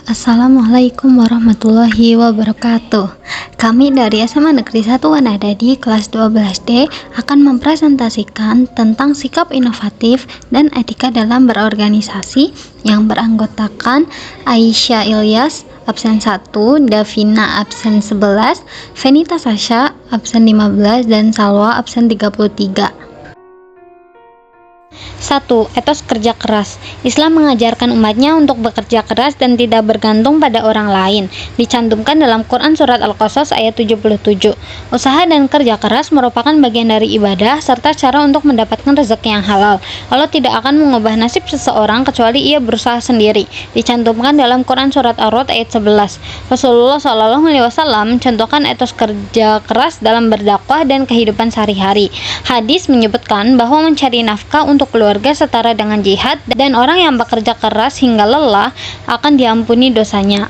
Assalamualaikum warahmatullahi wabarakatuh. Kami dari SMA Negeri 1 Wanadadi kelas 12D akan mempresentasikan tentang sikap inovatif dan etika dalam berorganisasi yang beranggotakan Aisyah Ilyas absen 1, Davina absen 11, Venita Sasha absen 15, dan Salwa absen 33. 1. Etos kerja keras. Islam mengajarkan umatnya untuk bekerja keras dan tidak bergantung pada orang lain. Dicantumkan dalam Quran Surat Al-Qasas ayat 77. Usaha dan kerja keras merupakan bagian dari ibadah serta cara untuk mendapatkan rezeki yang halal. Allah tidak akan mengubah nasib seseorang kecuali ia berusaha sendiri. Dicantumkan dalam Quran Surat Ar-Rod ayat 11. Rasulullah SAW mencontohkan etos kerja keras dalam berdakwah dan kehidupan sehari-hari. Hadis menyebutkan bahwa mencari nafkah untuk keluarga setara dengan jihad, dan orang yang bekerja keras hingga lelah akan diampuni dosanya.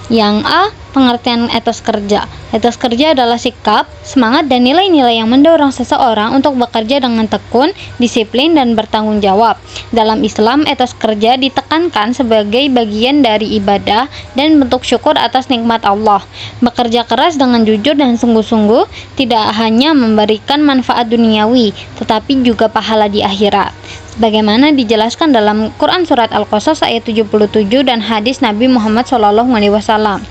Yang A. Pengertian etos kerja. Etos kerja adalah sikap, semangat, dan nilai-nilai yang mendorong seseorang untuk bekerja dengan tekun, disiplin, dan bertanggung jawab. Dalam Islam, etos kerja ditekankan sebagai bagian dari ibadah dan bentuk syukur atas nikmat Allah. Bekerja keras dengan jujur dan sungguh-sungguh tidak hanya memberikan manfaat duniawi, tetapi juga pahala di akhirat. Sebagaimana dijelaskan dalam Quran Surat Al-Qasas ayat 77 dan hadis Nabi Muhammad SAW.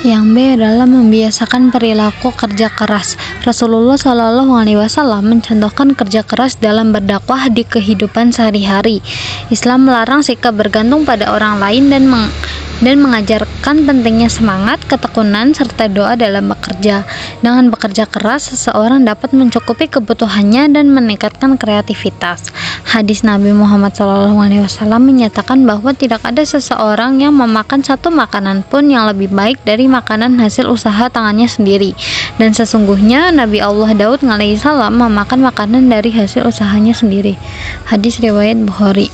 Yang B adalah membiasakan perilaku kerja keras. Rasulullah SAW mencontohkan kerja keras dalam berdakwah di kehidupan sehari-hari. Islam melarang sikap bergantung pada orang lain dan mengajarkan pentingnya semangat, ketekunan, serta doa dalam bekerja. Dengan bekerja keras, seseorang dapat mencukupi kebutuhannya dan meningkatkan kreativitas. Hadis Nabi Muhammad SAW menyatakan bahwa tidak ada seseorang yang memakan satu makanan pun yang lebih baik dari makanan hasil usaha tangannya sendiri. Dan sesungguhnya Nabi Allah Daud alaihissalam memakan makanan dari hasil usahanya sendiri. Hadis riwayat Bukhari.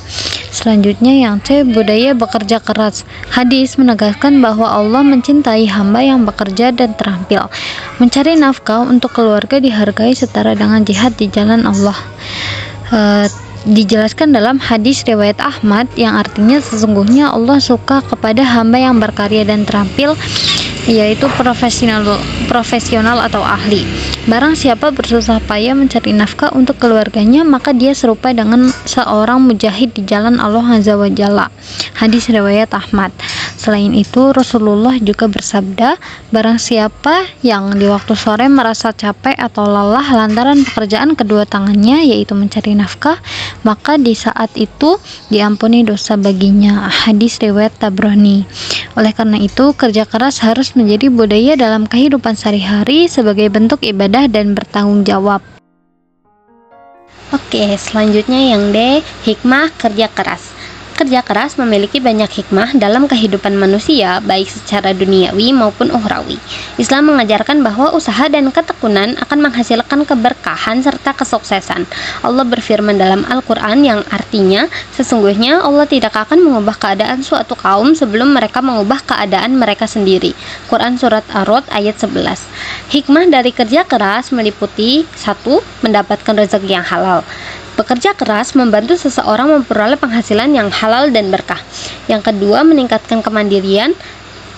Selanjutnya yang C, budaya bekerja keras. Hadis menegaskan bahwa Allah mencintai hamba yang bekerja dan terampil. Mencari nafkah untuk keluarga dihargai setara dengan jihad di jalan Allah. Dijelaskan dalam hadis riwayat Ahmad yang artinya sesungguhnya Allah suka kepada hamba yang berkarya dan terampil, yaitu profesional atau ahli. Barang siapa bersusah payah mencari nafkah untuk keluarganya, maka dia serupa dengan seorang mujahid di jalan Allah Azza wa Jalla. Hadis riwayat Ahmad. Selain itu, Rasulullah juga bersabda, barang siapa yang di waktu sore merasa capek atau lelah lantaran pekerjaan kedua tangannya, yaitu mencari nafkah, maka di saat itu diampuni dosa baginya. Hadis riwayat Tabrani. Oleh karena itu, kerja keras harus menjadi budaya dalam kehidupan sehari-hari sebagai bentuk ibadah dan bertanggung jawab. Oke, selanjutnya yang D, hikmah kerja keras. Kerja keras memiliki banyak hikmah dalam kehidupan manusia, baik secara duniawi maupun ukhrawi. Islam mengajarkan bahwa usaha dan ketekunan akan menghasilkan keberkahan serta kesuksesan. Allah berfirman dalam Al-Quran yang artinya, sesungguhnya Allah tidak akan mengubah keadaan suatu kaum sebelum mereka mengubah keadaan mereka sendiri. Quran Surat Ar-Rod ayat 11. Hikmah dari kerja keras meliputi 1. Mendapatkan rezeki yang halal. Bekerja keras membantu seseorang memperoleh penghasilan yang halal dan berkah. Yang kedua, meningkatkan kemandirian,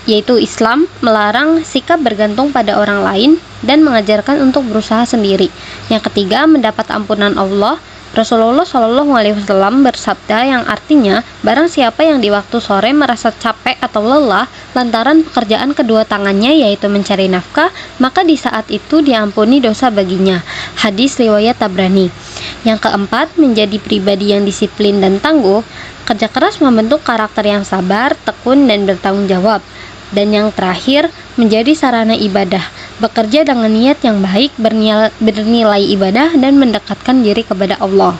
yaitu Islam melarang sikap bergantung pada orang lain dan mengajarkan untuk berusaha sendiri. Yang ketiga, mendapat ampunan Allah. Rasulullah SAW bersabda yang artinya, barang siapa yang di waktu sore merasa capek atau lelah lantaran pekerjaan kedua tangannya, yaitu mencari nafkah, maka di saat itu diampuni dosa baginya. Hadis riwayat Tabrani. Yang keempat, menjadi pribadi yang disiplin dan tangguh. Kerja keras membentuk karakter yang sabar, tekun, dan bertanggung jawab. Dan yang terakhir, menjadi sarana ibadah. Bekerja dengan niat yang baik, bernilai ibadah, dan mendekatkan diri kepada Allah.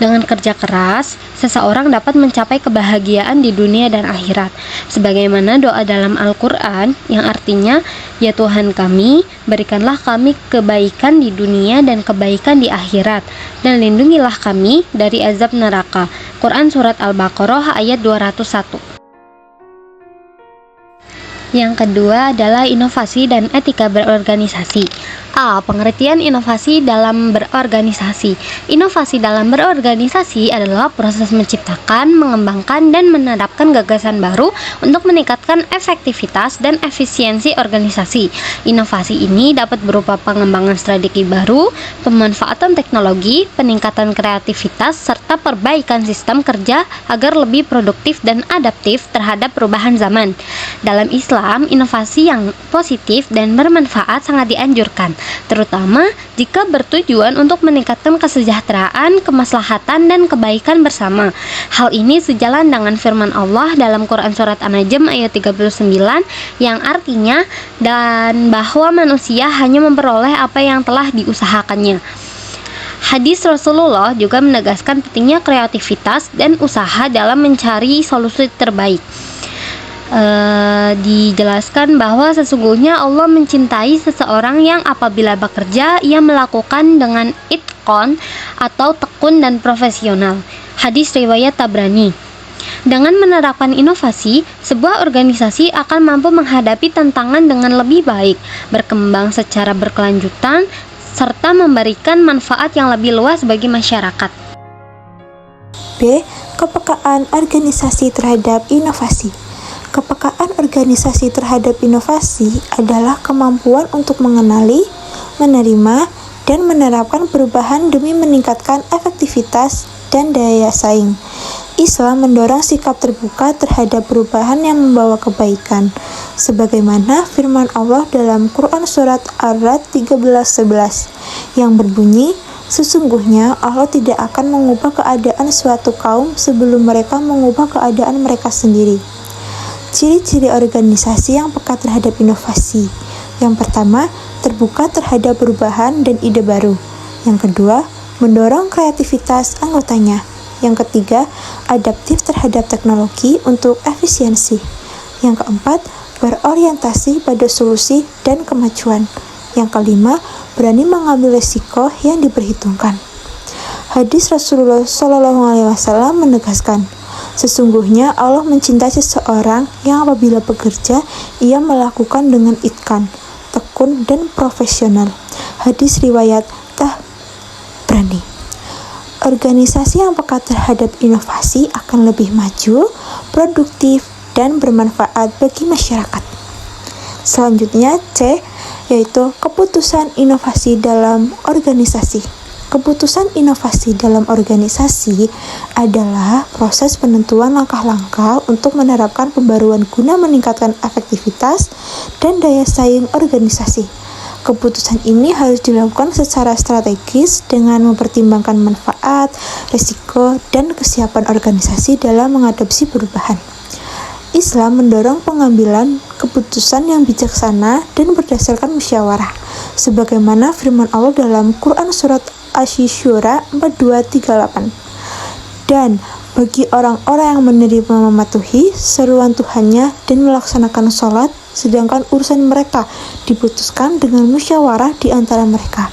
Dengan kerja keras, seseorang dapat mencapai kebahagiaan di dunia dan akhirat. Sebagaimana doa dalam Al-Quran yang artinya, ya Tuhan kami, berikanlah kami kebaikan di dunia dan kebaikan di akhirat, dan lindungilah kami dari azab neraka. Quran Surat Al-Baqarah ayat 201. Yang kedua adalah inovasi dan etika berorganisasi. A. Pengertian inovasi dalam berorganisasi. Inovasi dalam berorganisasi adalah proses menciptakan, mengembangkan, dan menerapkan gagasan baru untuk meningkatkan efektivitas dan efisiensi organisasi. Inovasi ini dapat berupa pengembangan strategi baru, pemanfaatan teknologi, peningkatan kreativitas, serta perbaikan sistem kerja agar lebih produktif dan adaptif terhadap perubahan zaman. Dalam Islam, inovasi yang positif dan bermanfaat sangat dianjurkan, terutama jika bertujuan untuk meningkatkan kesejahteraan, kemaslahatan, dan kebaikan bersama. Hal ini sejalan dengan firman Allah dalam Quran Surat An-Najm ayat 39 yang artinya, dan bahwa manusia hanya memperoleh apa yang telah diusahakannya. Hadis Rasulullah juga menegaskan pentingnya kreativitas dan usaha dalam mencari solusi terbaik. Dijelaskan bahwa sesungguhnya Allah mencintai seseorang yang apabila bekerja ia melakukan dengan itqan atau tekun dan profesional. Hadis riwayat Tabrani. Dengan menerapkan inovasi, sebuah organisasi akan mampu menghadapi tantangan dengan lebih baik, berkembang secara berkelanjutan, serta memberikan manfaat yang lebih luas bagi masyarakat. B. Kepekaan organisasi terhadap inovasi. Kepekaan organisasi terhadap inovasi adalah kemampuan untuk mengenali, menerima, dan menerapkan perubahan demi meningkatkan efektivitas dan daya saing. Islam mendorong sikap terbuka terhadap perubahan yang membawa kebaikan, sebagaimana firman Allah dalam Quran Surat Ar-Ra'd 13:11 yang berbunyi, sesungguhnya Allah tidak akan mengubah keadaan suatu kaum sebelum mereka mengubah keadaan mereka sendiri. Ciri-ciri organisasi yang peka terhadap inovasi. Yang pertama, terbuka terhadap perubahan dan ide baru. Yang kedua, mendorong kreativitas anggotanya. Yang ketiga, adaptif terhadap teknologi untuk efisiensi. Yang keempat, berorientasi pada solusi dan kemajuan. Yang kelima, berani mengambil risiko yang diperhitungkan. Hadis Rasulullah SAW menegaskan, sesungguhnya Allah mencintai seseorang yang apabila bekerja, ia melakukan dengan itqan, tekun, dan profesional. Hadis riwayat Tabrani. Organisasi yang peka terhadap inovasi akan lebih maju, produktif, dan bermanfaat bagi masyarakat. Selanjutnya C, yaitu keputusan inovasi dalam organisasi. Keputusan inovasi dalam organisasi adalah proses penentuan langkah-langkah untuk menerapkan pembaruan guna meningkatkan efektivitas dan daya saing organisasi. Keputusan ini harus dilakukan secara strategis dengan mempertimbangkan manfaat, risiko, dan kesiapan organisasi dalam mengadopsi perubahan. Islam mendorong pengambilan keputusan yang bijaksana dan berdasarkan musyawarah, sebagaimana firman Allah dalam Quran Surat Asy-Syura 4238. Dan bagi orang-orang yang menerima mematuhi seruan Tuhannya dan melaksanakan sholat, sedangkan urusan mereka diputuskan dengan musyawarah di antara mereka,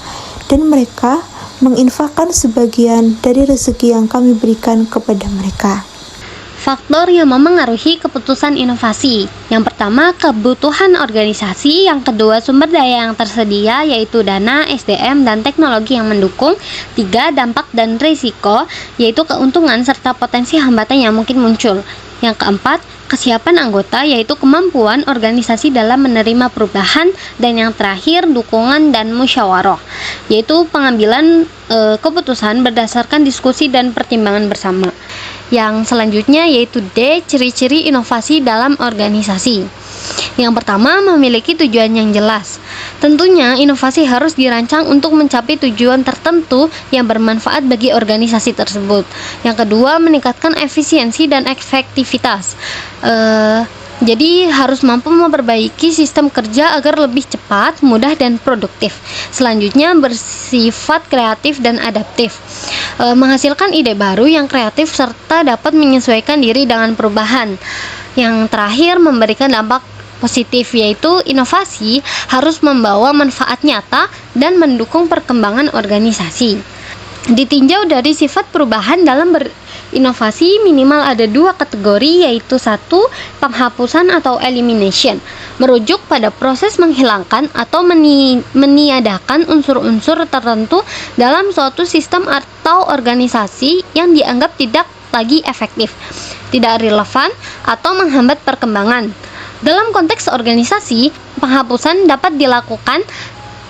dan mereka menginfakkan sebagian dari rezeki yang kami berikan kepada mereka. Faktor yang memengaruhi keputusan inovasi. Yang pertama, kebutuhan organisasi. Yang kedua, sumber daya yang tersedia, yaitu dana, SDM, dan teknologi yang mendukung. 3. Dampak dan risiko, yaitu keuntungan serta potensi hambatan yang mungkin muncul. Yang keempat, kesiapan anggota, yaitu kemampuan organisasi dalam menerima perubahan. Dan yang terakhir, dukungan dan musyawarah, yaitu pengambilan keputusan berdasarkan diskusi dan pertimbangan bersama. Yang selanjutnya yaitu D, ciri-ciri inovasi dalam organisasi. Yang pertama, memiliki tujuan yang jelas. Tentunya inovasi harus dirancang untuk mencapai tujuan tertentu yang bermanfaat bagi organisasi tersebut. Yang kedua, meningkatkan efisiensi dan efektivitas. Jadi harus mampu memperbaiki sistem kerja agar lebih cepat, mudah, dan produktif. Selanjutnya, bersifat kreatif dan adaptif. Menghasilkan ide baru yang kreatif serta dapat menyesuaikan diri dengan perubahan. Yang terakhir, memberikan dampak positif, yaitu inovasi harus membawa manfaat nyata dan mendukung perkembangan organisasi. Ditinjau dari sifat perubahan dalam Inovasi minimal ada dua kategori, yaitu satu, penghapusan atau elimination, merujuk pada proses menghilangkan atau meniadakan unsur-unsur tertentu dalam suatu sistem atau organisasi yang dianggap tidak lagi efektif, tidak relevan, atau menghambat perkembangan. Dalam konteks organisasi, penghapusan dapat dilakukan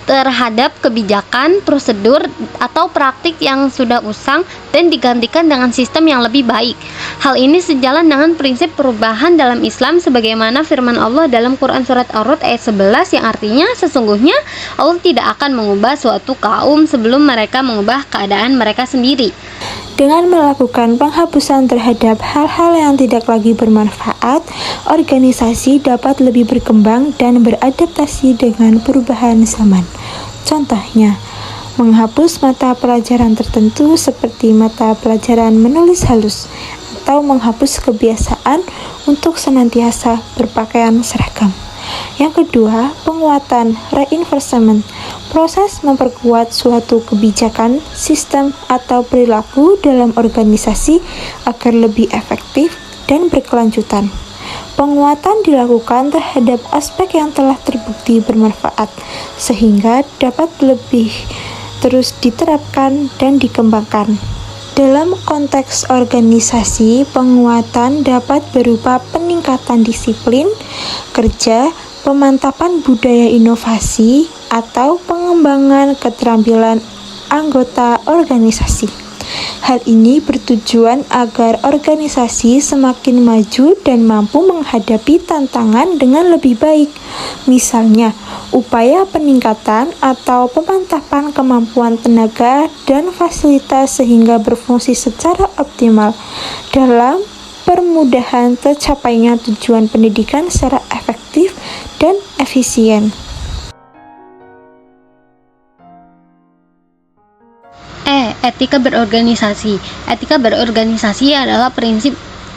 terhadap kebijakan, prosedur, atau praktik yang sudah usang dan digantikan dengan sistem yang lebih baik. Hal ini sejalan dengan prinsip perubahan dalam Islam sebagaimana firman Allah dalam Quran Surat Ar-Ra'd ayat 11 yang artinya sesungguhnya Allah tidak akan mengubah suatu kaum sebelum mereka mengubah keadaan mereka sendiri. Dengan melakukan penghapusan terhadap hal-hal yang tidak lagi bermanfaat, organisasi dapat lebih berkembang dan beradaptasi dengan perubahan zaman. Contohnya, menghapus mata pelajaran tertentu seperti mata pelajaran menulis halus, atau menghapus kebiasaan untuk senantiasa berpakaian seragam. Yang kedua, penguatan reinforcement, proses memperkuat suatu kebijakan, sistem, atau perilaku dalam organisasi agar lebih efektif dan berkelanjutan. Penguatan dilakukan terhadap aspek yang telah terbukti bermanfaat, sehingga dapat lebih terus diterapkan dan dikembangkan. Dalam konteks organisasi, penguatan dapat berupa peningkatan disiplin kerja, pemantapan budaya inovasi, atau pengembangan keterampilan anggota organisasi. Hal ini bertujuan agar organisasi semakin maju dan mampu menghadapi tantangan dengan lebih baik. Misalnya, upaya peningkatan atau pemantapan kemampuan tenaga dan fasilitas sehingga berfungsi secara optimal dalam permudahan tercapainya tujuan pendidikan secara efektif dan efisien. Etika berorganisasi. Etika berorganisasi adalah prinsip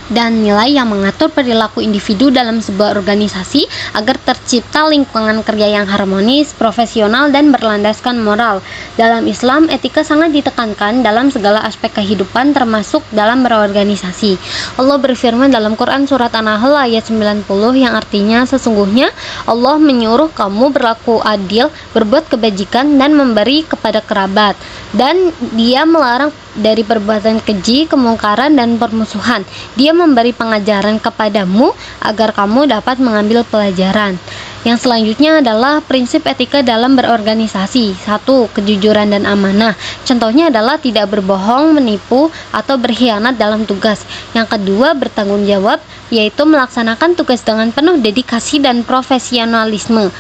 dan nilai yang mengatur perilaku individu dalam sebuah organisasi agar tercipta lingkungan kerja yang harmonis, profesional, dan berlandaskan moral. Dalam Islam, etika sangat ditekankan dalam segala aspek kehidupan termasuk dalam berorganisasi. Allah berfirman dalam Quran Surat An-Nahl ayat 90 yang artinya sesungguhnya Allah menyuruh kamu berlaku adil, berbuat kebajikan, dan memberi kepada kerabat. Dan Dia melarang dari perbuatan keji, kemungkaran, dan permusuhan. Dia memberi pengajaran kepadamu agar kamu dapat mengambil pelajaran. Yang selanjutnya adalah prinsip etika dalam berorganisasi. 1. Kejujuran dan amanah. Contohnya adalah tidak berbohong, menipu, atau berkhianat dalam tugas. Yang kedua, bertanggung jawab, yaitu melaksanakan tugas dengan penuh dedikasi dan profesionalisme.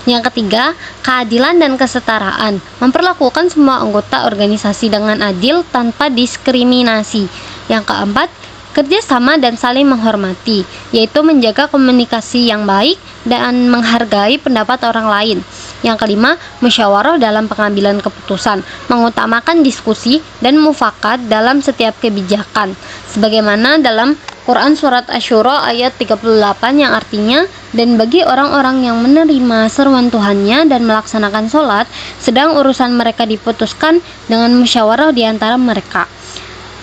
Yang ketiga, keadilan dan kesetaraan. Memperlakukan semua anggota organisasi dengan adil tanpa diskriminasi. Yang keempat, kerjasama dan saling menghormati, yaitu menjaga komunikasi yang baik dan menghargai pendapat orang lain. Yang kelima, musyawarah dalam pengambilan keputusan, mengutamakan diskusi dan mufakat dalam setiap kebijakan. Sebagaimana dalam Quran Surat Asy-Syura ayat 38 yang artinya, dan bagi orang-orang yang menerima seruan Tuhannya dan melaksanakan sholat, sedang urusan mereka diputuskan dengan musyawarah di antara mereka.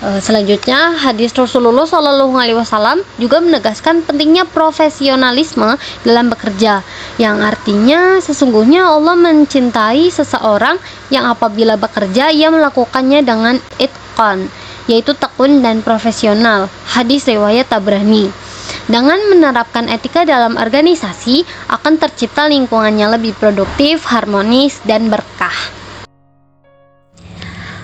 Selanjutnya, hadis Rasulullah SAW juga menegaskan pentingnya profesionalisme dalam bekerja, yang artinya sesungguhnya Allah mencintai seseorang yang apabila bekerja ia melakukannya dengan itqan, yaitu tekun dan profesional. Hadis riwayat Tabrani. Dengan menerapkan etika dalam organisasi akan tercipta lingkungan yang lebih produktif, harmonis, dan berkah.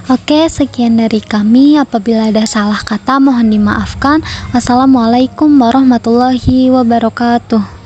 Oke, sekian dari kami. Apabila ada salah kata mohon dimaafkan. Wassalamualaikum warahmatullahi wabarakatuh.